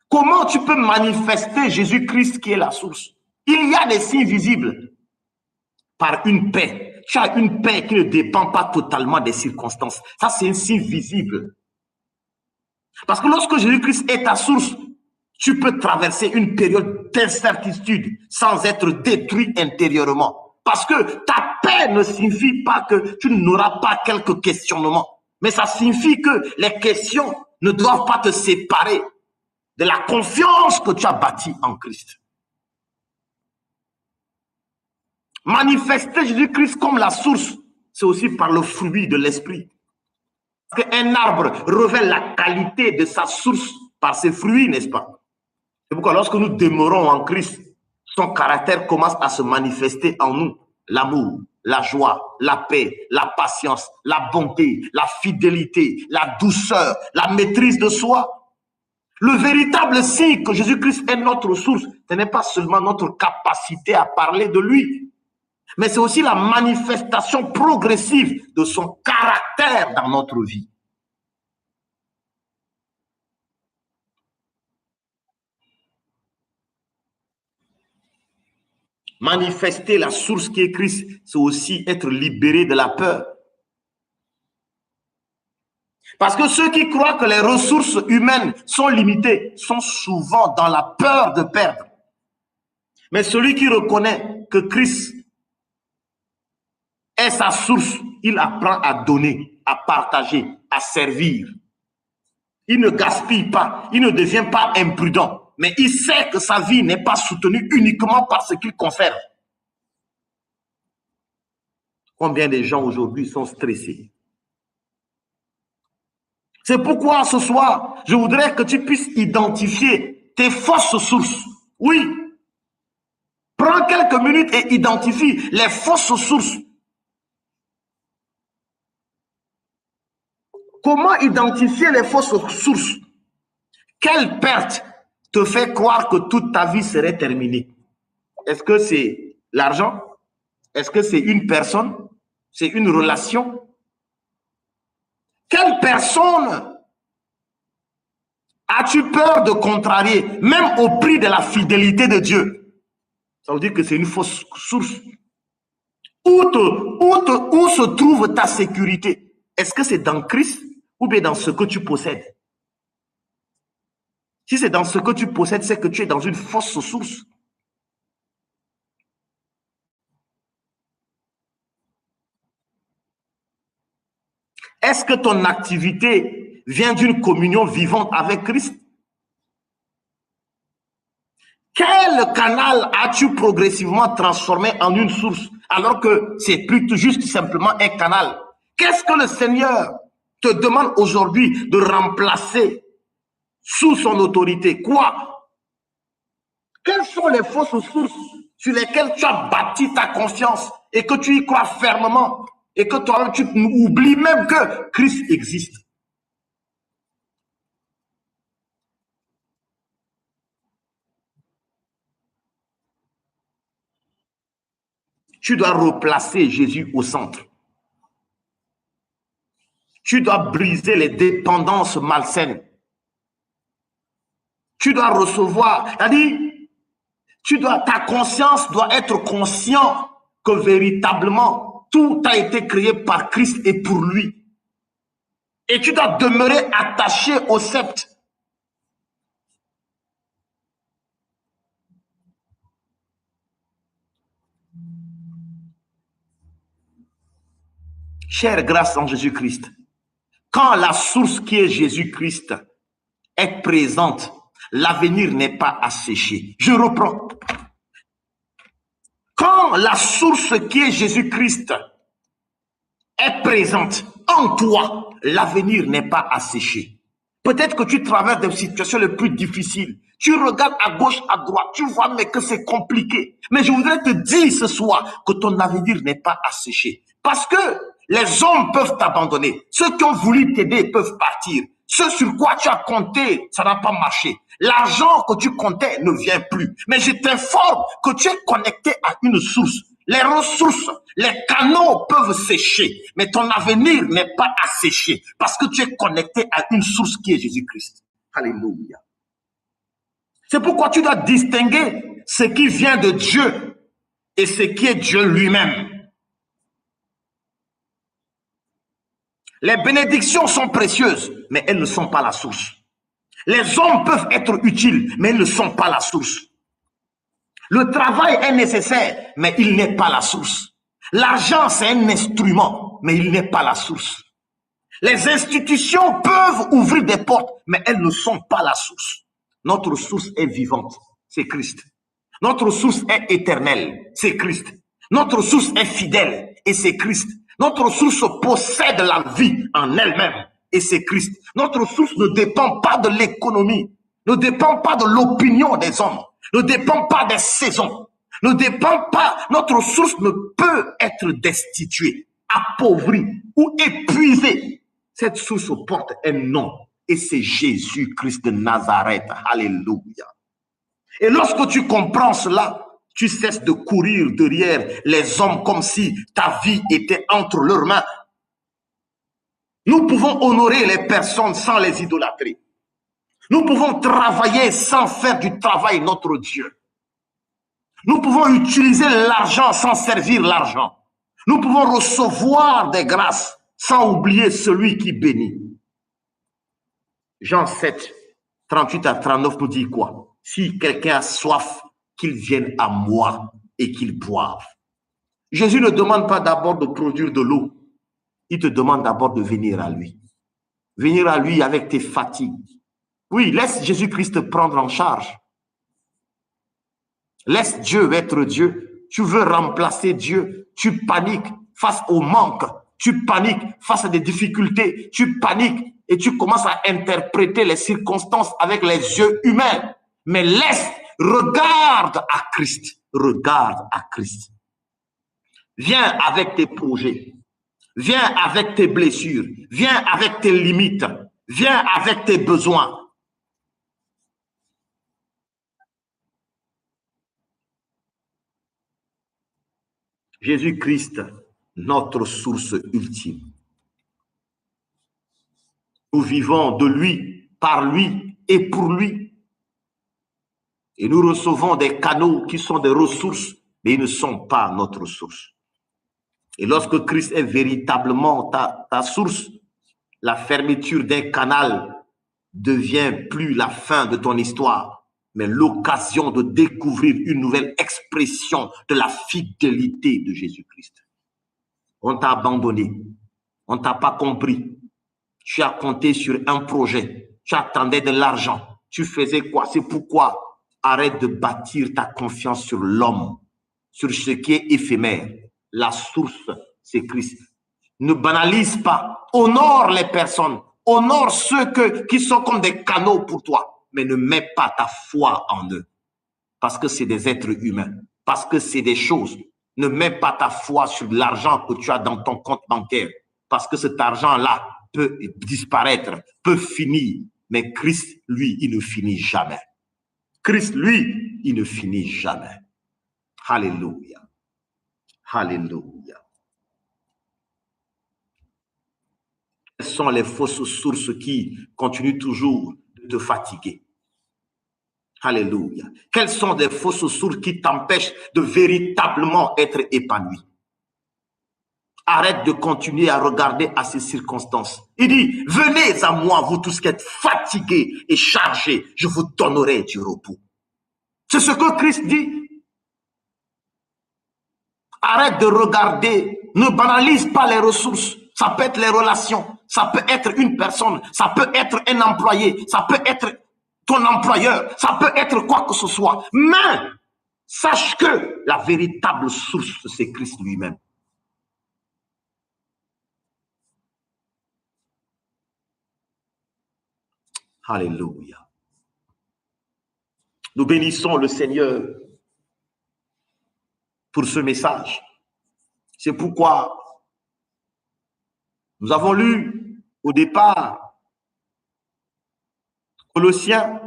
Comment tu peux manifester Jésus-Christ qui est la source? Il y a des signes visibles. Par une paix. Tu as une paix qui ne dépend pas totalement des circonstances. Ça, c'est un signe visible. Parce que lorsque Jésus-Christ est ta source, tu peux traverser une période d'incertitude sans être détruit intérieurement. Parce que ta paix ne signifie pas que tu n'auras pas quelques questionnements. Mais ça signifie que les questions ne doivent pas te séparer de la confiance que tu as bâtie en Christ. Manifester Jésus-Christ comme la source, c'est aussi par le fruit de l'esprit. Parce qu'un arbre révèle la qualité de sa source par ses fruits, n'est-ce pas? C'est pourquoi lorsque nous demeurons en Christ, son caractère commence à se manifester en nous. L'amour, la joie, la paix, la patience, la bonté, la fidélité, la douceur, la maîtrise de soi. Le véritable signe que Jésus-Christ est notre source, ce n'est pas seulement notre capacité à parler de lui, mais c'est aussi la manifestation progressive de son caractère dans notre vie. Manifester la source qui est Christ, c'est aussi être libéré de la peur. Parce que ceux qui croient que les ressources humaines sont limitées sont souvent dans la peur de perdre. Mais celui qui reconnaît que Christ est sa source, il apprend à donner, à partager, à servir. Il ne gaspille pas, il ne devient pas imprudent. Mais il sait que sa vie n'est pas soutenue uniquement par ce qu'il conserve. Combien de gens aujourd'hui sont stressés? C'est pourquoi ce soir, je voudrais que tu puisses identifier tes fausses sources. Oui. Prends quelques minutes et identifie les fausses sources. Comment identifier les fausses sources? Quelle perte te fait croire que toute ta vie serait terminée? Est-ce que c'est l'argent? Est-ce que c'est une personne? C'est une relation? Quelle personne as-tu peur de contrarier, même au prix de la fidélité de Dieu? Ça veut dire que c'est une fausse source. Où se trouve ta sécurité? Est-ce que c'est dans Christ ou bien dans ce que tu possèdes? Si c'est dans ce que tu possèdes, c'est que tu es dans une fausse source. Est-ce que ton activité vient d'une communion vivante avec Christ? Quel canal as-tu progressivement transformé en une source alors que c'est plutôt juste simplement un canal? Qu'est-ce que le Seigneur te demande aujourd'hui de remplacer sous son autorité? Quoi? Quelles sont les fausses sources sur lesquelles tu as bâti ta confiance et que tu y crois fermement et que toi-même tu oublies même que Christ existe? Tu dois replacer Jésus au centre. Tu dois briser les dépendances malsaines. Tu dois recevoir, c'est-à-dire, ta conscience doit être conscient que véritablement, tout a été créé par Christ et pour lui. Et tu dois demeurer attaché au sceptre. Chère grâce en Jésus-Christ, quand la source qui est Jésus-Christ est présente, l'avenir n'est pas asséché. Je reprends. Quand la source qui est Jésus-Christ est présente en toi, l'avenir n'est pas asséché. Peut-être que tu traverses des situations les plus difficiles. Tu regardes à gauche, à droite, tu vois mais que c'est compliqué. Mais je voudrais te dire ce soir que ton avenir n'est pas asséché. Parce que les hommes peuvent t'abandonner. Ceux qui ont voulu t'aider peuvent partir. Ce sur quoi tu as compté, ça n'a pas marché. L'argent que tu comptais ne vient plus. Mais je t'informe que tu es connecté à une source. Les ressources, les canaux peuvent sécher, mais ton avenir n'est pas asséché parce que tu es connecté à une source qui est Jésus-Christ. Alléluia. C'est pourquoi tu dois distinguer ce qui vient de Dieu et ce qui est Dieu lui-même. Les bénédictions sont précieuses, mais elles ne sont pas la source. Les hommes peuvent être utiles, mais ils ne sont pas la source. Le travail est nécessaire, mais il n'est pas la source. L'argent, c'est un instrument, mais il n'est pas la source. Les institutions peuvent ouvrir des portes, mais elles ne sont pas la source. Notre source est vivante, c'est Christ. Notre source est éternelle, c'est Christ. Notre source est fidèle, et c'est Christ. Notre source possède la vie en elle-même, et c'est Christ. Notre source ne dépend pas de l'économie, ne dépend pas de l'opinion des hommes, ne dépend pas des saisons, ne dépend pas, notre source ne peut être destituée, appauvrie ou épuisée. Cette source porte un nom, et c'est Jésus-Christ de Nazareth. Alléluia. Et lorsque tu comprends cela, tu cesses de courir derrière les hommes comme si ta vie était entre leurs mains. Nous pouvons honorer les personnes sans les idolâtrer. Nous pouvons travailler sans faire du travail notre Dieu. Nous pouvons utiliser l'argent sans servir l'argent. Nous pouvons recevoir des grâces sans oublier celui qui bénit. Jean 7, 38 à 39 nous dit quoi? Si quelqu'un a soif, qu'il vienne à moi et qu'il boive. Jésus ne demande pas d'abord de produire de l'eau. Il te demande d'abord de venir à lui. Venir à lui avec tes fatigues. Oui, laisse Jésus-Christ te prendre en charge. Laisse Dieu être Dieu. Tu veux remplacer Dieu. Tu paniques face au manque. Tu paniques face à des difficultés. Tu paniques et tu commences à interpréter les circonstances avec les yeux humains. Mais regarde à Christ. Regarde à Christ. Viens avec tes projets. Viens avec tes blessures. Viens avec tes limites. Viens avec tes besoins. Jésus-Christ, notre source ultime. Nous vivons de lui, par lui et pour lui. Et nous recevons des canaux qui sont des ressources, mais ils ne sont pas notre source. Et lorsque Christ est véritablement ta source, la fermeture d'un canal devient plus la fin de ton histoire, mais l'occasion de découvrir une nouvelle expression de la fidélité de Jésus-Christ. On t'a abandonné, on ne t'a pas compris. Tu as compté sur un projet, tu attendais de l'argent, tu faisais quoi? C'est pourquoi arrête de bâtir ta confiance sur l'homme, sur ce qui est éphémère. La source, c'est Christ. Ne banalise pas, honore les personnes, honore ceux qui sont comme des canaux pour toi, mais ne mets pas ta foi en eux, parce que c'est des êtres humains, parce que c'est des choses. Ne mets pas ta foi sur l'argent que tu as dans ton compte bancaire, parce que cet argent-là peut disparaître, peut finir, mais Christ, lui, il ne finit jamais. Christ, lui, il ne finit jamais. Alléluia. Alléluia. Quelles sont les fausses sources qui continuent toujours de te fatiguer? Alléluia. Quelles sont les fausses sources qui t'empêchent de véritablement être épanoui? Arrête de continuer à regarder à ces circonstances. Il dit, venez à moi, vous tous qui êtes fatigués et chargés, je vous donnerai du repos. C'est ce que Christ dit. Arrête de regarder, ne banalise pas les ressources. Ça peut être les relations, ça peut être une personne, ça peut être un employé, ça peut être ton employeur, ça peut être quoi que ce soit. Mais sache que la véritable source, c'est Christ lui-même. Alléluia. Nous bénissons le Seigneur pour ce message. C'est pourquoi nous avons lu au départ Colossiens.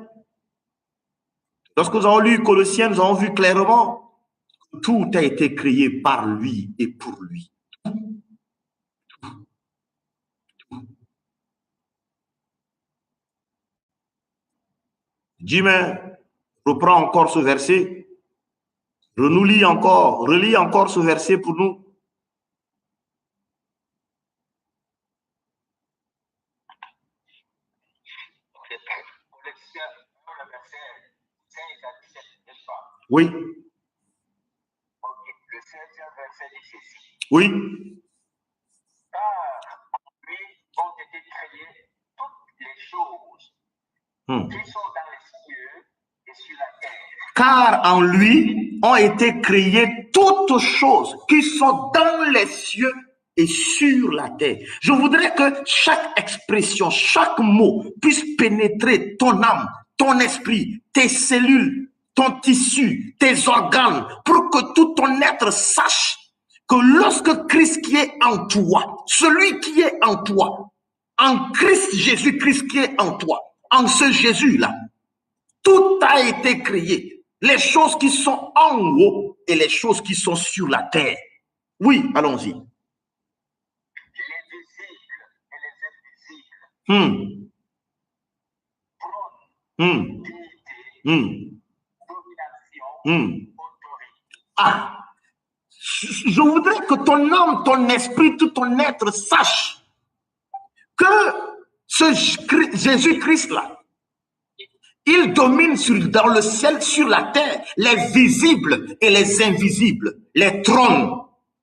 Lorsque nous avons lu Colossiens, nous avons vu clairement que tout a été créé par lui et pour lui. Jim reprend encore ce verset. Relis encore ce verset pour nous. Oui. Le 16e verset de ceci. Oui. Car en lui ont été créées toutes les choses qui sont dans les cieux et sur la terre. Car en lui ont été créées toutes choses qui sont dans les cieux et sur la terre. Je voudrais que chaque expression, chaque mot puisse pénétrer ton âme, ton esprit, tes cellules, ton tissu, tes organes, pour que tout ton être sache que lorsque Christ qui est en toi, celui qui est en toi, en Christ Jésus-Christ qui est en toi, en ce Jésus-là, tout a été créé. Les choses qui sont en haut et les choses qui sont sur la terre. Oui, allons-y. Les visibles et les invisibles. Trône, dignité, domination, autorité. Ah, je voudrais que ton âme, ton esprit, tout ton être sache que ce Jésus-Christ-là, il domine dans le ciel, sur la terre, les visibles et les invisibles, les trônes.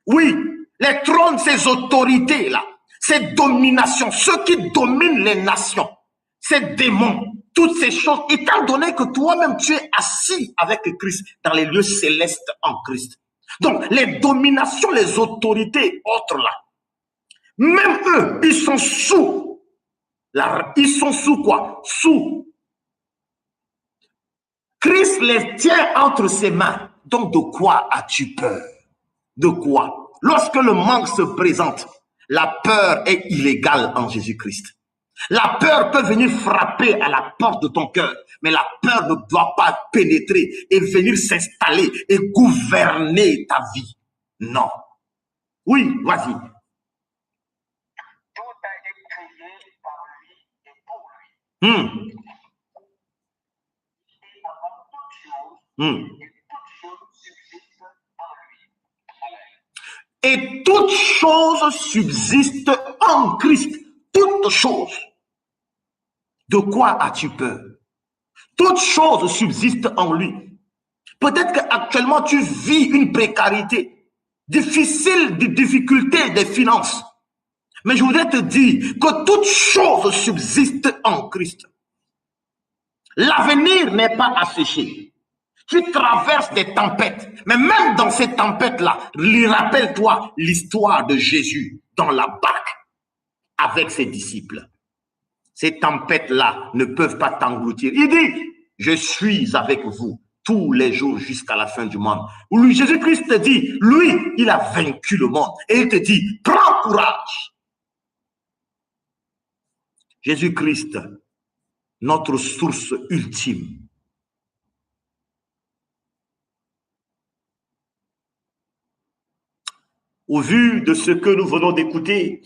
Oui, les trônes, ces autorités-là, ces dominations, ceux qui dominent les nations, ces démons, toutes ces choses, étant donné que toi-même tu es assis avec Christ dans les lieux célestes en Christ. Donc, les dominations, les autorités autres là, même eux, ils sont sous. Ils sont sous quoi? Sous. Christ les tient entre ses mains. Donc, de quoi as-tu peur? De quoi? Lorsque le manque se présente, la peur est illégale en Jésus-Christ. La peur peut venir frapper à la porte de ton cœur, mais la peur ne doit pas pénétrer et venir s'installer et gouverner ta vie. Non. Oui, vas-y. Tout a été créé par lui et pour lui. Et avant toute chose, et toute chose subsiste en lui. Et toute chose subsiste en Christ. Toute chose. De quoi as-tu peur? Toute chose subsiste en lui. Peut-être qu'actuellement tu vis une précarité difficile, des difficultés des finances. Mais je voudrais te dire que toute chose subsiste en Christ. L'avenir n'est pas asséché. Tu traverses des tempêtes. Mais même dans ces tempêtes-là, rappelle-toi l'histoire de Jésus dans la barque avec ses disciples. Ces tempêtes-là ne peuvent pas t'engloutir. Il dit, je suis avec vous tous les jours jusqu'à la fin du monde. Où Jésus-Christ te dit, lui, il a vaincu le monde. Et il te dit, prends courage. Jésus-Christ, notre source ultime. Au vu de ce que nous venons d'écouter,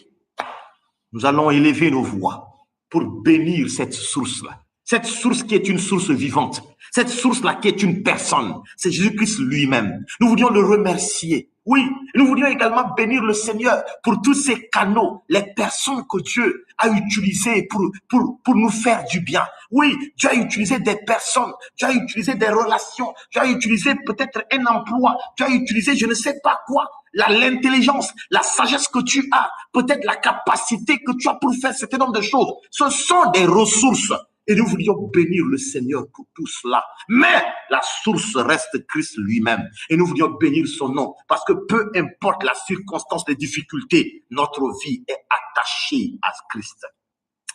nous allons élever nos voix pour bénir cette source-là. Cette source qui est une source vivante. Cette source-là qui est une personne. C'est Jésus-Christ lui-même. Nous voulions le remercier. Oui, nous voulions également bénir le Seigneur pour tous ces canaux, les personnes que Dieu a utilisées pour nous faire du bien. Oui, Dieu a utilisé des personnes, Dieu a utilisé des relations, Dieu a utilisé peut-être un emploi, Dieu a utilisé je ne sais pas quoi, l'intelligence, la sagesse que tu as, peut-être la capacité que tu as pour faire un certain nombre de choses. Ce sont des ressources. Et nous voulions bénir le Seigneur pour tout cela. Mais la source reste Christ lui-même. Et nous voulions bénir son nom. Parce que peu importe la circonstance, les difficultés, notre vie est attachée à Christ.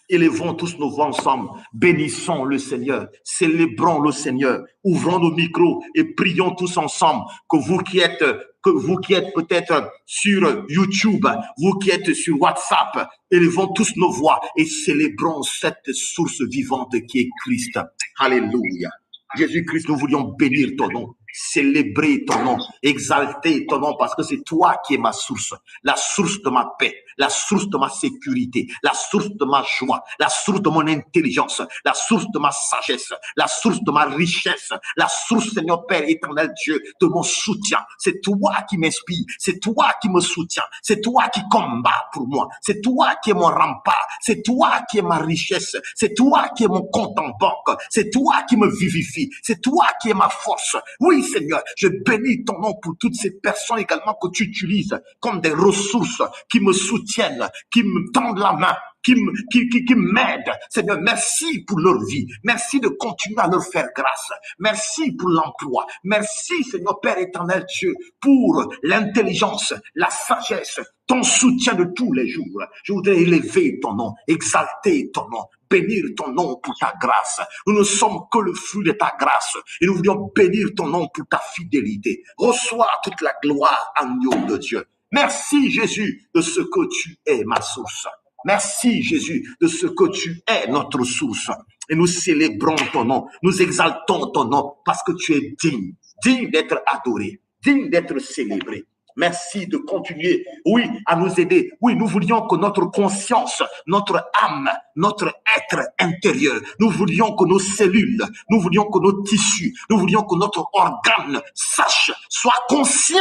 Élevons tous nos voix ensemble. Bénissons le Seigneur. Célébrons le Seigneur. Ouvrons nos micros et prions tous ensemble. Que vous qui êtes peut-être sur YouTube, vous qui êtes sur WhatsApp, élevons tous nos voix et célébrons cette source vivante qui est Christ. Alléluia. Jésus-Christ, nous voulions bénir ton nom. célébrer ton nom, exalter ton nom parce que c'est toi qui es ma source, la source de ma paix, la source de ma sécurité, la source de ma joie, la source de mon intelligence, la source de ma sagesse, la source de ma richesse, la source, Seigneur Père éternel Dieu, de mon soutien. C'est toi qui m'inspire, c'est toi qui me soutiens, c'est toi qui combats pour moi, c'est toi qui es mon rempart, c'est toi qui es ma richesse, c'est toi qui es mon compte en banque, c'est toi qui me vivifie, c'est toi qui es ma force. Oui, Seigneur, je bénis ton nom pour toutes ces personnes également que tu utilises comme des ressources qui me soutiennent, qui me tendent la main, qui m'aident. Seigneur, merci pour leur vie. Merci de continuer à leur faire grâce. Merci pour l'emploi. Merci, Seigneur Père éternel Dieu, pour l'intelligence, la sagesse, ton soutien de tous les jours. Je voudrais élever ton nom, exalter ton nom, bénir ton nom pour ta grâce. Nous ne sommes que le fruit de ta grâce et nous voulons bénir ton nom pour ta fidélité. Reçois toute la gloire, agneau de Dieu. Merci Jésus de ce que tu es ma source. Merci Jésus de ce que tu es notre source. Et nous célébrons ton nom, nous exaltons ton nom parce que tu es digne, digne d'être adoré, digne d'être célébré. Merci de continuer, oui, à nous aider. Oui, nous voulions que notre conscience, notre âme, notre être intérieur, nous voulions que nos cellules, nous voulions que nos tissus, nous voulions que notre organe sache, soit conscient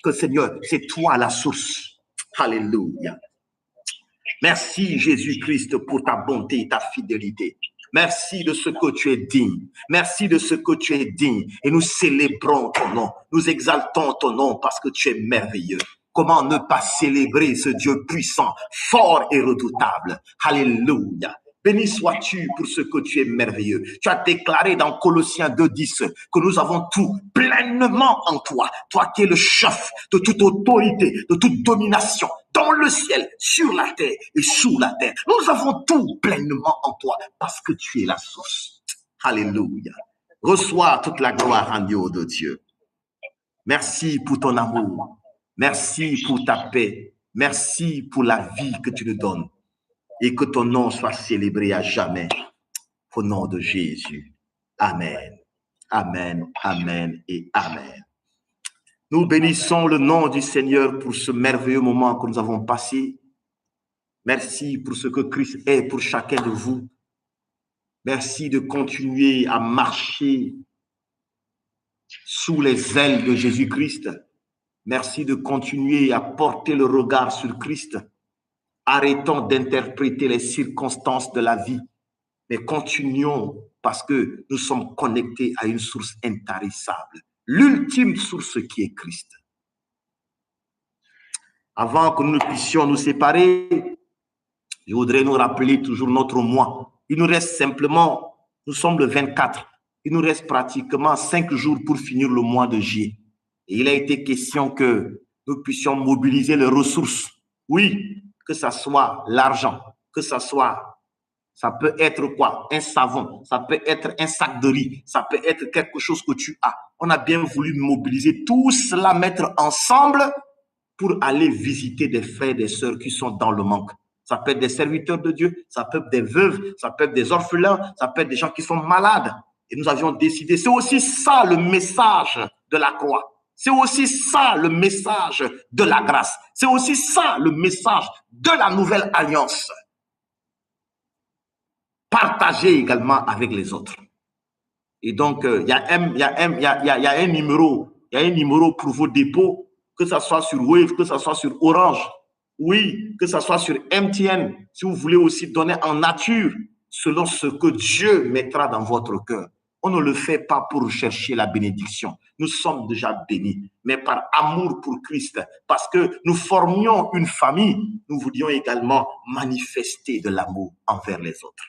que Seigneur, c'est toi la source. Alléluia. Merci Jésus-Christ pour ta bonté et ta fidélité. Merci de ce que tu es digne. Merci de ce que tu es digne. Et nous célébrons ton nom. Nous exaltons ton nom parce que tu es merveilleux. Comment ne pas célébrer ce Dieu puissant, fort et redoutable? Alléluia. Béni sois-tu pour ce que tu es merveilleux. Tu as déclaré dans Colossiens 2:10 que nous avons tout pleinement en toi. Toi qui es le chef de toute autorité, de toute domination, dans le ciel, sur la terre et sous la terre. Nous avons tout pleinement en toi parce que tu es la source. Alléluia. Reçois toute la gloire, agneau de Dieu. Merci pour ton amour. Merci pour ta paix. Merci pour la vie que tu nous donnes. Et que ton nom soit célébré à jamais. Au nom de Jésus. Amen. Amen, amen et amen. Nous bénissons le nom du Seigneur pour ce merveilleux moment que nous avons passé. Merci pour ce que Christ est pour chacun de vous. Merci de continuer à marcher sous les ailes de Jésus-Christ. Merci de continuer à porter le regard sur Christ. Arrêtons d'interpréter les circonstances de la vie, mais continuons parce que nous sommes connectés à une source intarissable, l'ultime source qui est Christ. Avant que nous ne puissions nous séparer, je voudrais nous rappeler toujours notre mois. Il nous reste simplement, nous sommes le 24, il nous reste pratiquement 5 jours pour finir le mois de juillet. Et il a été question que nous puissions mobiliser les ressources. Oui, que ça soit l'argent, que ça peut être quoi? Un savon, ça peut être un sac de riz, ça peut être quelque chose que tu as. On a bien voulu mobiliser tout cela, mettre ensemble pour aller visiter des frères et des sœurs qui sont dans le manque. Ça peut être des serviteurs de Dieu, ça peut être des veuves, ça peut être des orphelins, ça peut être des gens qui sont malades. Et nous avions décidé, c'est aussi ça le message de la croix. C'est aussi ça le message de la grâce. C'est aussi ça le message de la nouvelle alliance. Partagez également avec les autres. Et donc, il y a un numéro pour vos dépôts, que ce soit sur Wave, que ce soit sur Orange, oui, que ce soit sur MTN, si vous voulez aussi donner en nature, selon ce que Dieu mettra dans votre cœur. On ne le fait pas pour chercher la bénédiction. Nous sommes déjà bénis, mais par amour pour Christ, parce que nous formions une famille, nous voulions également manifester de l'amour envers les autres.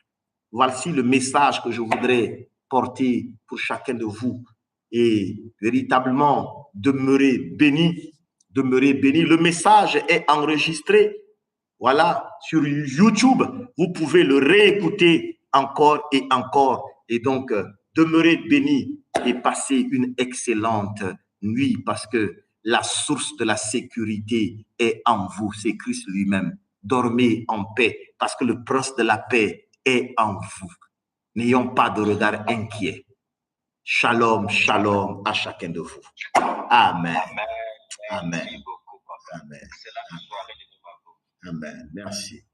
Voici le message que je voudrais porter pour chacun de vous et véritablement demeurer béni, demeurer béni. Le message est enregistré, voilà, sur YouTube. Vous pouvez le réécouter encore et encore. Et donc, demeurez bénis et passez une excellente nuit parce que la source de la sécurité est en vous, c'est Christ lui-même. Dormez en paix parce que le prince de la paix est en vous. N'ayons pas de regard inquiet. Shalom, shalom à chacun de vous. Amen. Amen. Amen. Merci beaucoup, papa. Amen. Excellente soirée de nous. Amen. Merci.